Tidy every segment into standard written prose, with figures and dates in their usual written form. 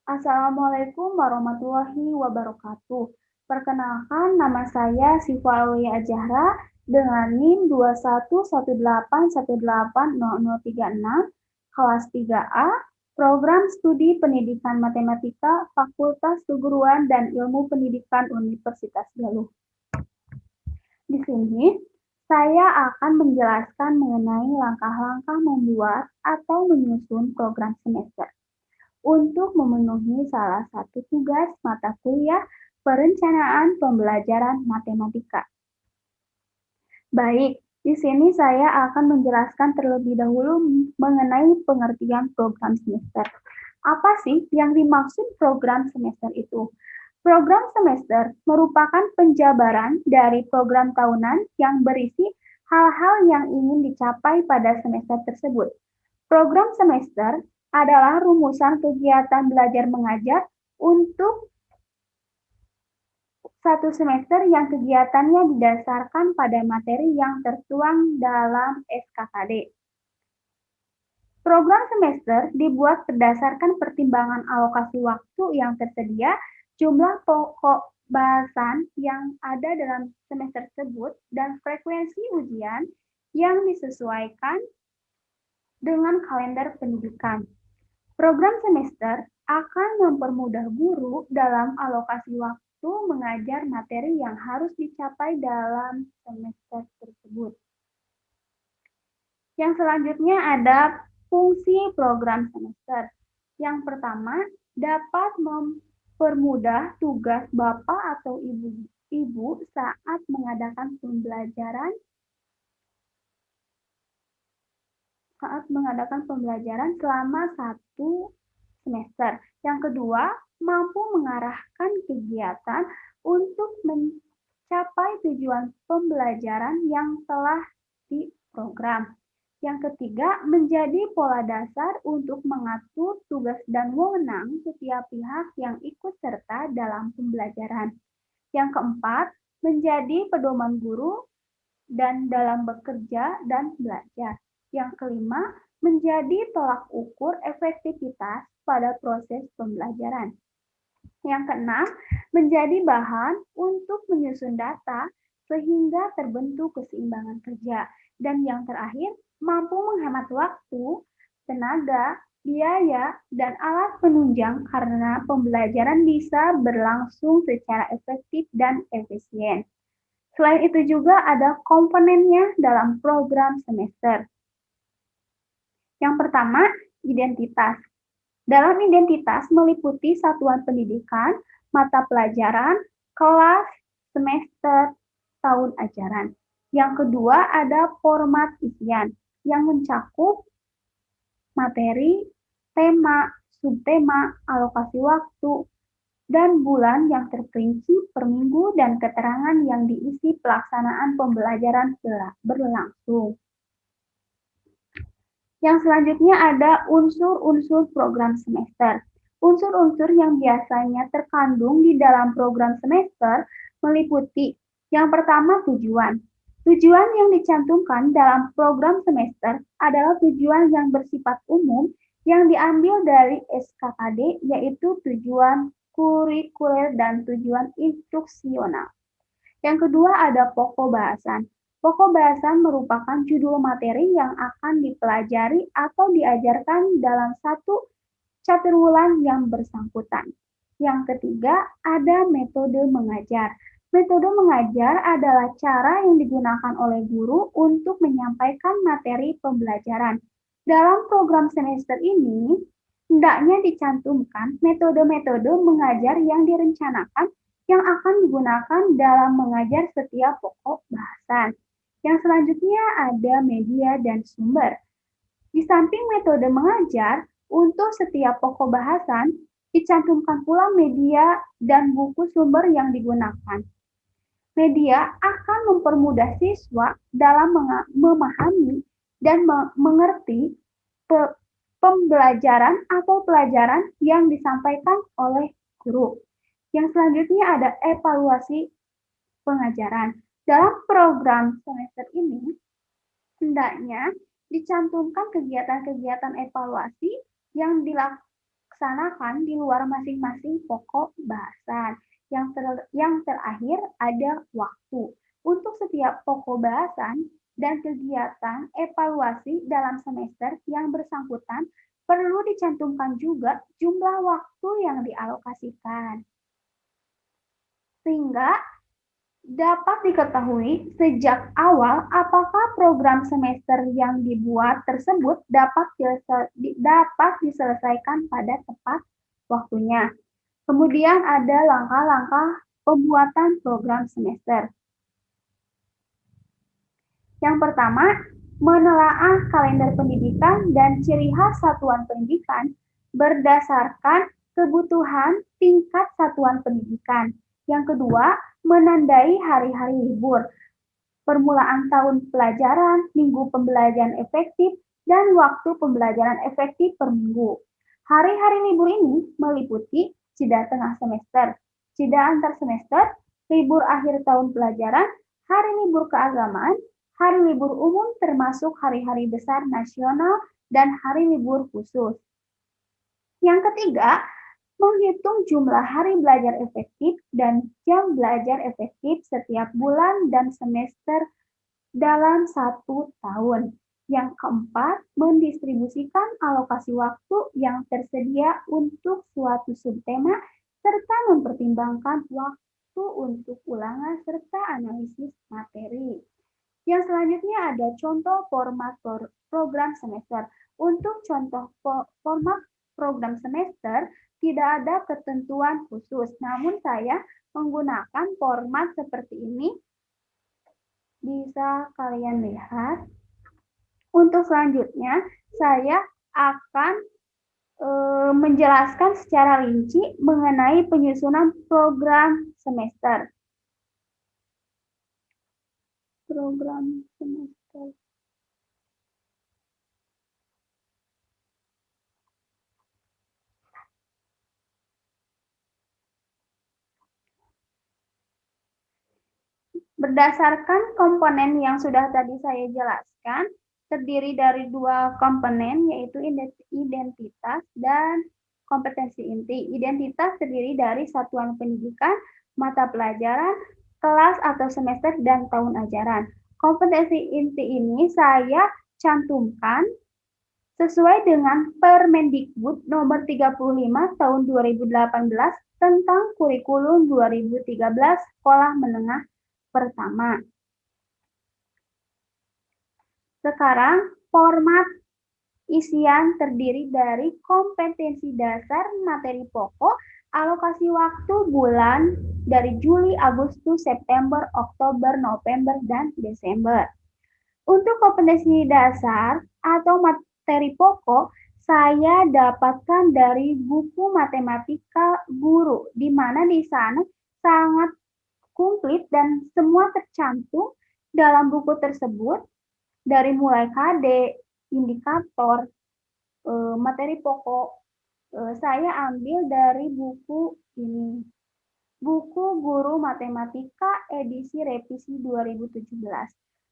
Assalamualaikum warahmatullahi wabarakatuh. Perkenalkan, nama saya Siva Aulia Azahra dengan NIM 2118181800036, kelas 3A, Program Studi Pendidikan Matematika, Fakultas Keguruan dan Ilmu Pendidikan Universitas Galuh. Di sini, saya akan menjelaskan mengenai langkah-langkah membuat atau menyusun program semester untuk memenuhi salah satu tugas mata kuliah perencanaan pembelajaran matematika. Baik, di sini saya akan menjelaskan terlebih dahulu mengenai pengertian program semester. Apa sih yang dimaksud program semester itu? Program semester merupakan penjabaran dari program tahunan yang berisi hal-hal yang ingin dicapai pada semester tersebut. Program semester adalah rumusan kegiatan belajar mengajar untuk satu semester yang kegiatannya didasarkan pada materi yang tertuang dalam SKKD. Program semester dibuat berdasarkan pertimbangan alokasi waktu yang tersedia, jumlah pokok bahasan yang ada dalam semester tersebut, dan frekuensi ujian yang disesuaikan dengan kalender pendidikan. Program semester akan mempermudah guru dalam alokasi waktu mengajar materi yang harus dicapai dalam semester tersebut. Yang selanjutnya ada fungsi program semester. Yang pertama, dapat mempermudah tugas Bapak atau Ibu saat mengadakan pembelajaran selama satu semester. Yang kedua, mampu mengarahkan kegiatan untuk mencapai tujuan pembelajaran yang telah diprogram. Yang ketiga, menjadi pola dasar untuk mengatur tugas dan wewenang setiap pihak yang ikut serta dalam pembelajaran. Yang keempat, menjadi pedoman guru dan dalam bekerja dan belajar. Yang kelima, menjadi tolak ukur efektivitas pada proses pembelajaran. Yang keenam, menjadi bahan untuk menyusun data sehingga terbentuk keseimbangan kerja. Dan yang terakhir, mampu menghemat waktu, tenaga, biaya, dan alat penunjang karena pembelajaran bisa berlangsung secara efektif dan efisien. Selain itu juga ada komponennya dalam program semester. Yang pertama, identitas. Dalam identitas meliputi satuan pendidikan, mata pelajaran, kelas, semester, tahun ajaran. Yang kedua ada format isian yang mencakup materi, tema, subtema, alokasi waktu, dan bulan yang terperinci per minggu dan keterangan yang diisi pelaksanaan pembelajaran berlangsung. Yang selanjutnya ada unsur-unsur program semester. Unsur-unsur yang biasanya terkandung di dalam program semester meliputi yang pertama tujuan. Tujuan yang dicantumkan dalam program semester adalah tujuan yang bersifat umum yang diambil dari SKKD, yaitu tujuan kurikuler dan tujuan instruksional. Yang kedua ada pokok bahasan. Pokok bahasan merupakan judul materi yang akan dipelajari atau diajarkan dalam satu caturwulan yang bersangkutan. Yang ketiga ada metode mengajar. Metode mengajar adalah cara yang digunakan oleh guru untuk menyampaikan materi pembelajaran. Dalam program semester ini, hendaknya dicantumkan metode-metode mengajar yang direncanakan yang akan digunakan dalam mengajar setiap pokok bahasan. Yang selanjutnya ada media dan sumber. Di samping metode mengajar, untuk setiap pokok bahasan dicantumkan pula media dan buku sumber yang digunakan. Media akan mempermudah siswa dalam memahami dan mengerti pembelajaran atau pelajaran yang disampaikan oleh guru. Yang selanjutnya ada evaluasi pengajaran. Dalam program semester ini, hendaknya dicantumkan kegiatan-kegiatan evaluasi yang dilaksanakan dilaksanakan di luar masing-masing pokok bahasan. Yang terakhir ada waktu. Untuk setiap pokok bahasan dan kegiatan evaluasi dalam semester yang bersangkutan perlu dicantumkan juga jumlah waktu yang dialokasikan. Sehingga dapat diketahui sejak awal apakah program semester yang dibuat tersebut dapat diselesaikan pada tepat waktunya. Kemudian ada langkah-langkah pembuatan program semester. Yang pertama, menelaah kalender pendidikan dan ciri khas satuan pendidikan berdasarkan kebutuhan tingkat satuan pendidikan. Yang kedua, menandai hari-hari libur, permulaan tahun pelajaran, minggu pembelajaran efektif, dan waktu pembelajaran efektif per minggu. Hari-hari libur ini meliputi jeda tengah semester, jeda antar semester, libur akhir tahun pelajaran, hari libur keagamaan, hari libur umum termasuk hari-hari besar nasional, dan hari libur khusus. Yang ketiga, menghitung jumlah hari belajar efektif dan jam belajar efektif setiap bulan dan semester dalam 1 tahun. Yang keempat, mendistribusikan alokasi waktu yang tersedia untuk suatu subtema serta mempertimbangkan waktu untuk ulangan serta analisis materi. Yang selanjutnya ada contoh format program semester. Untuk contoh format program semester, tidak ada ketentuan khusus, namun saya menggunakan format seperti ini. Bisa kalian lihat. Untuk selanjutnya, saya akan menjelaskan secara rinci mengenai penyusunan program semester. Program semester. Berdasarkan komponen yang sudah tadi saya jelaskan, terdiri dari 2 komponen, yaitu identitas dan kompetensi inti. Identitas terdiri dari satuan pendidikan, mata pelajaran, kelas atau semester, dan tahun ajaran. Kompetensi inti ini saya cantumkan sesuai dengan Permendikbud nomor 35 tahun 2018 tentang kurikulum 2013 sekolah menengah pertama. Sekarang, format isian terdiri dari kompetensi dasar, materi pokok, alokasi waktu bulan dari Juli, Agustus, September, Oktober, November, dan Desember. Untuk kompetensi dasar atau materi pokok, saya dapatkan dari buku matematika guru, di mana di sana sangat komplit dan semua tercantum dalam buku tersebut, dari mulai KD, indikator, materi pokok. Saya ambil dari buku ini, buku Guru Matematika edisi revisi 2017.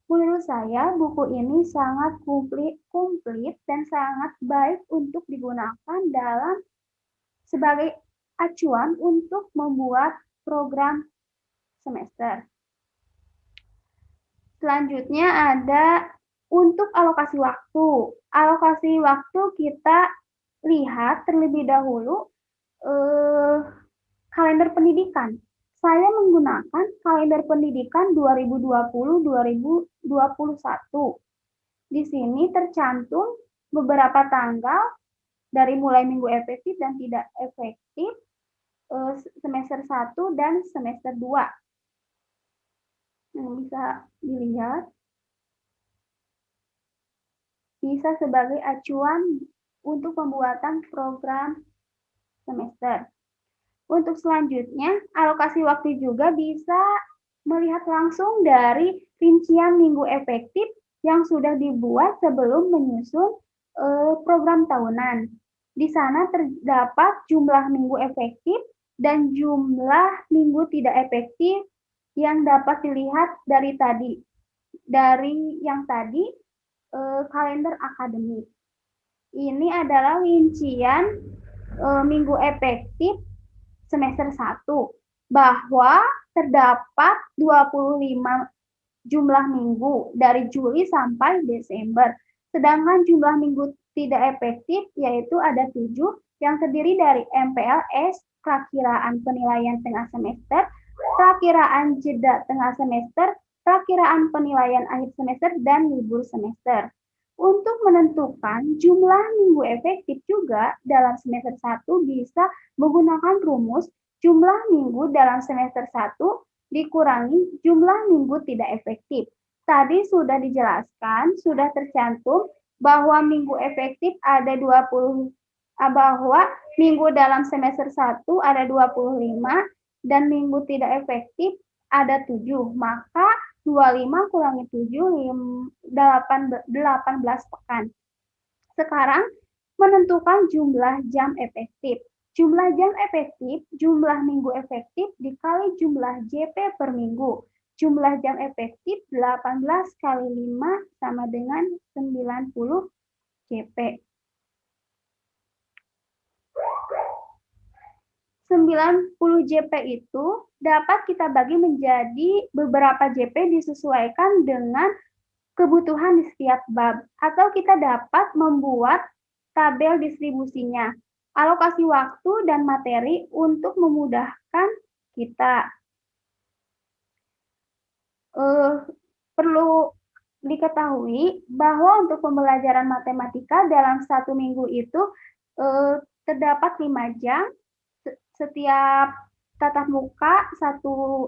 Menurut saya, buku ini sangat komplit dan sangat baik untuk digunakan dalam sebagai acuan untuk membuat program semester. Selanjutnya ada untuk alokasi waktu. Alokasi waktu kita lihat terlebih dahulu kalender pendidikan. Saya menggunakan kalender pendidikan 2020-2021. Di sini tercantum beberapa tanggal dari mulai minggu efektif dan tidak efektif semester 1 dan semester 2. Yang bisa dilihat, bisa sebagai acuan untuk pembuatan program semester. Untuk selanjutnya, alokasi waktu juga bisa melihat langsung dari rincian minggu efektif yang sudah dibuat sebelum menyusun program tahunan. Di sana terdapat jumlah minggu efektif dan jumlah minggu tidak efektif yang dapat dilihat dari tadi. Dari yang tadi, kalender akademik. Ini adalah rincian minggu efektif semester 1 bahwa terdapat 25 jumlah minggu dari Juli sampai Desember. Sedangkan jumlah minggu tidak efektif yaitu ada 7 yang terdiri dari MPLS, perakiraan penilaian tengah semester, perakiraan jeda tengah semester, perakiraan penilaian akhir semester, dan libur semester. Untuk menentukan jumlah minggu efektif juga dalam semester 1 bisa menggunakan rumus jumlah minggu dalam semester 1 dikurangi jumlah minggu tidak efektif. Tadi sudah dijelaskan, sudah tercantum bahwa minggu efektif ada 20, bahwa minggu dalam semester 1 ada 25 dan minggu tidak efektif ada 7. Maka 25 kurangi 7, 18 pekan. Sekarang menentukan jumlah jam efektif. Jumlah jam efektif, jumlah minggu efektif dikali jumlah JP per minggu. Jumlah jam efektif 18 kali 5 sama dengan 90 JP. 90 JP itu dapat kita bagi menjadi beberapa JP disesuaikan dengan kebutuhan di setiap bab. Atau kita dapat membuat tabel distribusinya, alokasi waktu dan materi untuk memudahkan kita. Perlu diketahui bahwa untuk pembelajaran matematika dalam 1 minggu itu terdapat 5 jam. Setiap tatap muka 1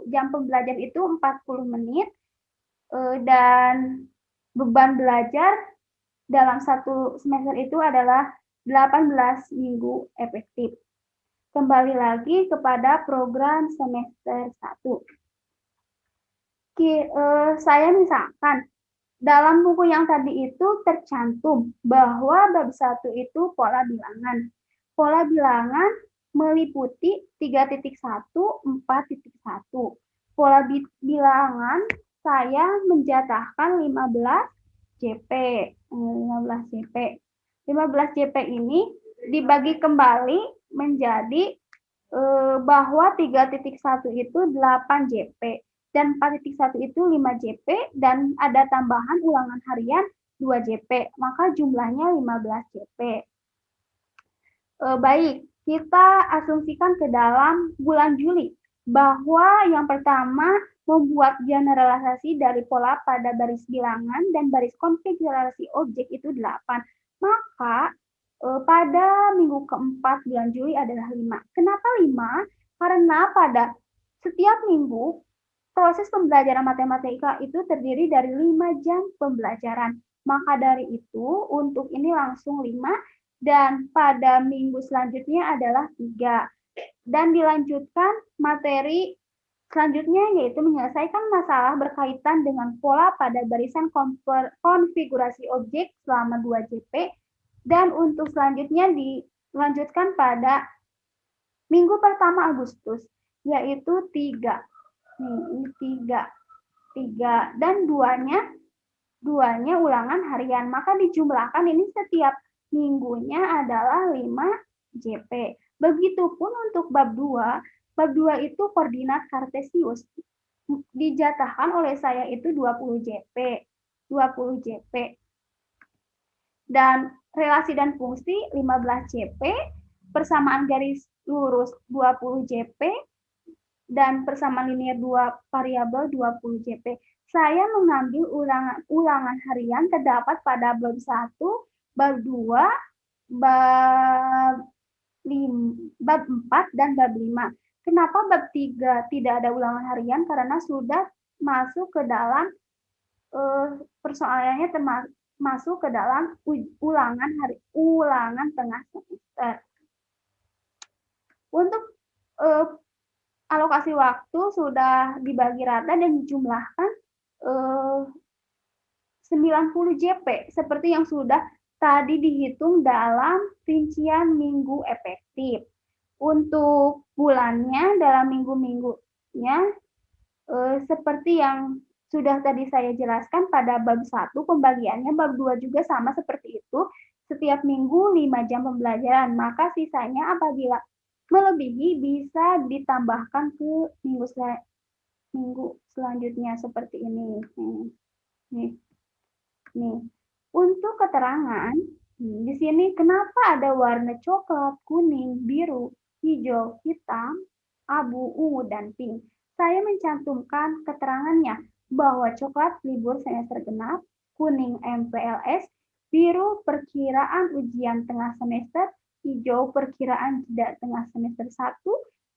jam pembelajaran itu 40 menit dan beban belajar dalam 1 semester itu adalah 18 minggu efektif. Kembali lagi kepada program semester 1. Saya misalkan dalam buku yang tadi itu tercantum bahwa bab 1 itu pola bilangan. Pola bilangan meliputi 3.1, 4.1. Pola bilangan saya menjatahkan 15 JP. 15 JP. 15 JP ini dibagi kembali menjadi bahwa 3.1 itu 8 JP dan 4.1 itu 5 JP dan ada tambahan ulangan harian 2 JP. Maka jumlahnya 15 JP. Baik, kita asumsikan ke dalam bulan Juli bahwa yang pertama membuat generalisasi dari pola pada baris bilangan dan baris konfigurasi objek itu 8. Maka pada minggu keempat bulan Juli adalah 5. Kenapa 5? Karena pada setiap minggu proses pembelajaran matematika itu terdiri dari 5 jam pembelajaran. Maka dari itu untuk ini langsung 5 dan pada minggu selanjutnya adalah 3. Dan dilanjutkan materi selanjutnya yaitu menyelesaikan masalah berkaitan dengan pola pada barisan konfigurasi objek selama 2 JP. Dan untuk selanjutnya dilanjutkan pada minggu pertama Agustus, yaitu 3. Ini 3 dan duanya ulangan harian. Maka dijumlahkan ini setiap minggunya adalah 5 JP. Begitupun untuk bab 2. Bab 2 itu koordinat kartesius. Dijatahkan oleh saya itu 20 JP. 20 JP. Dan relasi dan fungsi 15 JP. Persamaan garis lurus 20 JP. Dan persamaan linear 2 variabel 20 JP. Saya mengambil ulangan harian terdapat pada bab 1, bab 2, bab 4, dan bab 5. Kenapa bab 3 tidak ada ulangan harian? Karena sudah masuk ke dalam persoalannya masuk ke dalam ulangan tengah semester. Untuk alokasi waktu sudah dibagi rata dan dijumlahkan 90 JP seperti yang sudah tadi dihitung dalam rincian minggu efektif. Untuk bulannya dalam minggu-minggunya seperti yang sudah tadi saya jelaskan pada bab 1 pembagiannya, bab 2 juga sama seperti itu. setiap minggu 5 jam pembelajaran, maka sisanya apabila melebihi bisa ditambahkan ke minggu selanjutnya seperti ini. Nih, nih. Untuk keterangan, di sini kenapa ada warna coklat, kuning, biru, hijau, hitam, abu, ungu, dan pink. Saya mencantumkan keterangannya bahwa coklat libur semester genap, kuning MPLS, biru perkiraan ujian tengah semester, hijau perkiraan jeda tengah semester 1,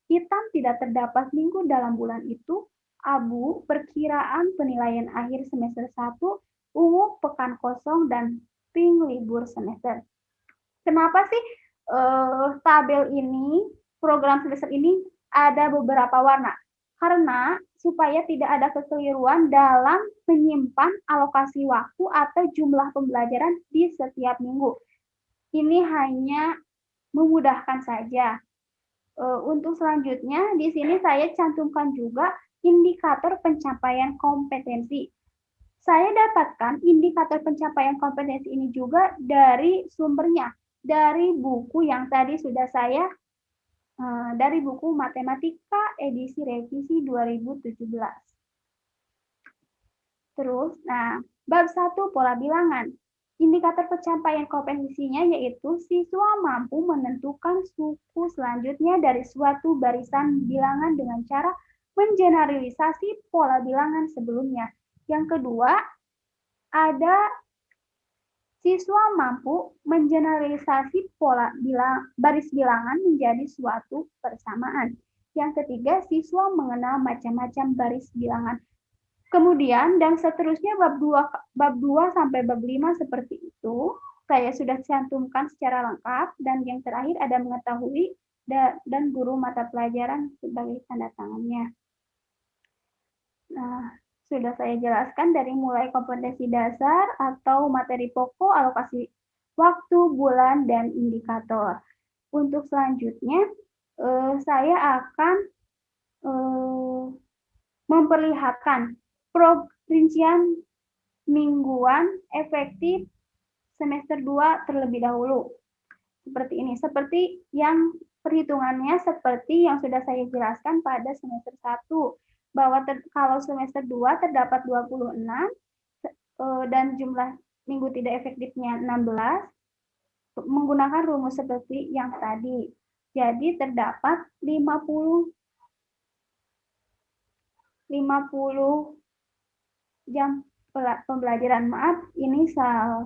hitam tidak terdapat minggu dalam bulan itu, abu perkiraan penilaian akhir semester 1, ungu pekan kosong, dan pink libur semester. Kenapa sih tabel ini, program semester ini ada beberapa warna? Karena supaya tidak ada kekeliruan dalam menyimpan alokasi waktu atau jumlah pembelajaran di setiap minggu. Ini hanya memudahkan saja. Untuk selanjutnya, di sini saya cantumkan juga indikator pencapaian kompetensi. Saya dapatkan indikator pencapaian kompetensi ini juga dari sumbernya, dari buku yang tadi sudah saya, dari buku Matematika edisi revisi 2017. Terus, bab 1 pola bilangan. Indikator pencapaian kompetensinya yaitu siswa mampu menentukan suku selanjutnya dari suatu barisan bilangan dengan cara mengeneralisasi pola bilangan sebelumnya. Yang kedua, ada siswa mampu mengeneralisasi pola baris bilangan menjadi suatu persamaan. Yang ketiga, siswa mengenal macam-macam baris bilangan. Kemudian, dan seterusnya bab 2 sampai bab 5 seperti itu, saya sudah cantumkan secara lengkap, dan yang terakhir ada mengetahui dan guru mata pelajaran sebagai tanda tangannya. Nah, sudah saya jelaskan dari mulai kompetensi dasar atau materi pokok, alokasi waktu, bulan, dan indikator. Untuk selanjutnya, saya akan memperlihatkan perincian mingguan efektif semester 2 terlebih dahulu. Seperti ini, seperti yang perhitungannya seperti yang sudah saya jelaskan pada semester 1. Bahwa kalau semester 2 terdapat 26 dan jumlah minggu tidak efektifnya 16, menggunakan rumus seperti yang tadi. Jadi terdapat 50 jam pembelajaran. Maaf, ini salah.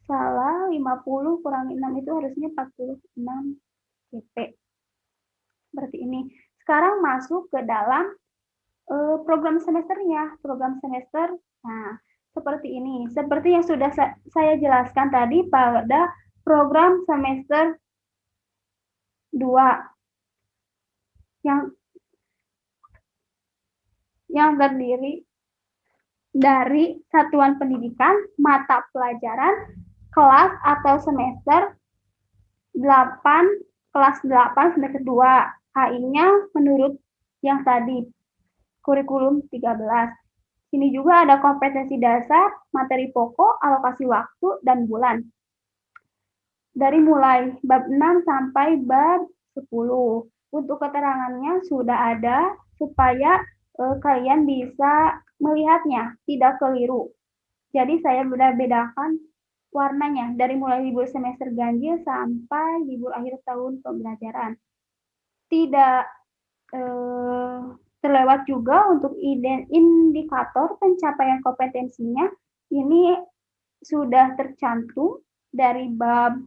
50 kurangi 6 itu harusnya 46 CP. Seperti ini. Sekarang masuk ke dalam program semesternya. Program semester, nah, seperti ini. Seperti yang sudah saya jelaskan tadi pada program semester 2. Yang terdiri dari satuan pendidikan, mata pelajaran, kelas atau semester 8, kelas 8 semester 2. HI-nya menurut yang tadi, kurikulum 13. Sini juga ada kompetensi dasar, materi pokok, alokasi waktu, dan bulan. Dari mulai bab 6 sampai bab 10. Untuk keterangannya sudah ada supaya kalian bisa melihatnya, tidak keliru. Jadi saya sudah bedakan warnanya dari mulai libur semester ganjil sampai libur akhir tahun pembelajaran. Tidak terlewat juga untuk indikator pencapaian kompetensinya, ini sudah tercantum dari bab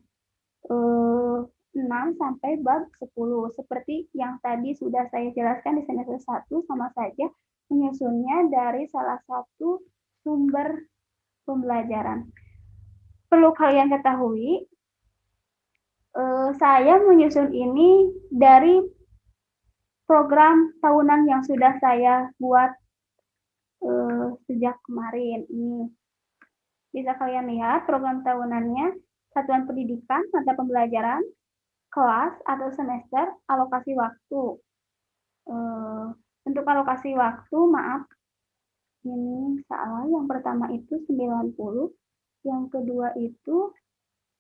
6 sampai bab 10. Seperti yang tadi sudah saya jelaskan di semester 1, sama saja menyusunnya dari salah satu sumber pembelajaran. Perlu kalian ketahui, saya menyusun ini dari program tahunan yang sudah saya buat sejak kemarin. Ini bisa kalian lihat program tahunannya, satuan pendidikan, mata pembelajaran, kelas atau semester, alokasi waktu. Untuk alokasi waktu, maaf, ini salah. Yang pertama itu 90, yang kedua itu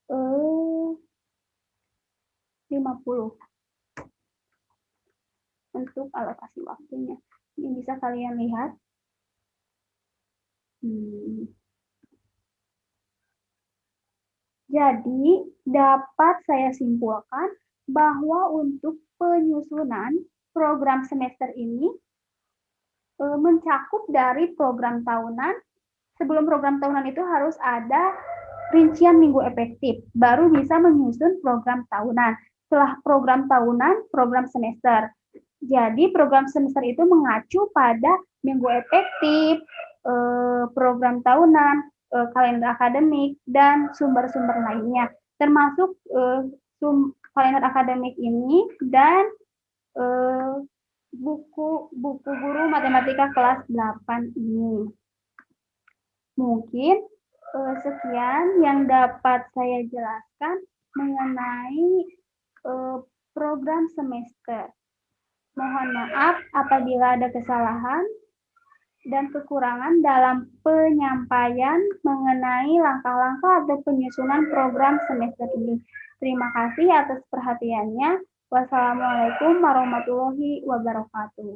50 untuk alokasi waktunya. Ini bisa kalian lihat. Jadi, dapat saya simpulkan bahwa untuk penyusunan program semester ini mencakup dari program tahunan. Sebelum program tahunan itu harus ada rincian minggu efektif, baru bisa menyusun program tahunan. Setelah program tahunan, program semester. Jadi program semester itu mengacu pada minggu efektif, program tahunan, kalender akademik, dan sumber-sumber lainnya. Termasuk kalender akademik ini dan buku guru matematika kelas 8 ini. Mungkin sekian yang dapat saya jelaskan mengenai program semester. Mohon maaf apabila ada kesalahan dan kekurangan dalam penyampaian mengenai langkah-langkah atau penyusunan program semester ini. Terima kasih atas perhatiannya. Wassalamualaikum warahmatullahi wabarakatuh.